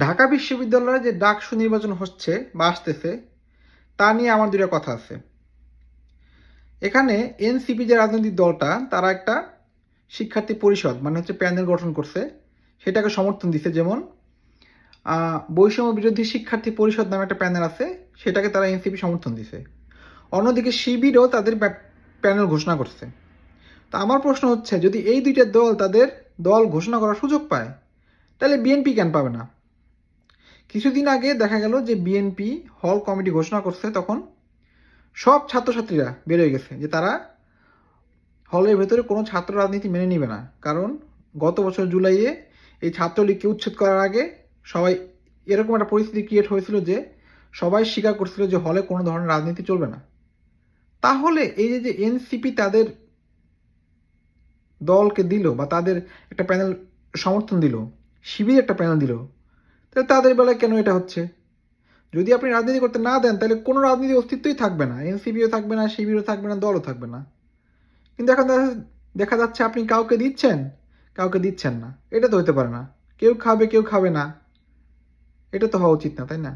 ঢাকা বিশ্ববিদ্যালয়ে যে ডাকসু নির্বাচন হচ্ছে বা আসতেছে তা নিয়ে আমার দুটো কথা আছে। এখানে এনসিপি যে রাজনৈতিক দলটা তারা একটা শিক্ষার্থী পরিষদ মানে হচ্ছে প্যানেল গঠন করছে, সেটাকে সমর্থন দিছে। যেমন বৈষম্য বিরোধী শিক্ষার্থী পরিষদ নামে একটা প্যানেল আছে, সেটাকে তারা এনসিপি সমর্থন দিছে। অন্যদিকে শিবিরও তাদের প্যানেল ঘোষণা করছে। তো আমার প্রশ্ন হচ্ছে, যদি এই দুইটা দল তাদের দল ঘোষণা করার সুযোগ পায়, তাহলে বিএনপি কেন পাবে না? কিছুদিন আগে দেখা গেল যে বিএনপি হল কমিটি ঘোষণা করছে, তখন সব ছাত্রছাত্রীরা বের হয়ে গেছে যে তারা হলের ভেতরে কোনো ছাত্র রাজনীতি মেনে নিবে না। কারণ গত বছর জুলাইয়ে এই ছাত্রলীগকে উচ্ছেদ করার আগে সবাই এরকম একটা পরিস্থিতি ক্রিয়েট হয়েছিল যে সবাই স্বীকার করছিল যে হলে কোনো ধরনের রাজনীতি চলবে না। তাহলে এই যে যে এনসিপি তাদের দলকে দিল বা তাদের একটা প্যানেল সমর্থন দিল, শিবির একটা প্যানেল দিল, তাহলে তাদের বেলায় কেন এটা হচ্ছে? যদি আপনি রাজনীতি করতে না দেন তাহলে কোনো রাজনীতির অস্তিত্বই থাকবে না, এনসিপিও থাকবে না, শিবিরও থাকবে না, দলও থাকবে না। কিন্তু এখন দেখা যাচ্ছে আপনি কাউকে দিচ্ছেন, কাউকে দিচ্ছেন না। এটা তো হতে পারে না। কেউ খাবে কেউ খাবে না, এটা তো হওয়া উচিত না, তাই না?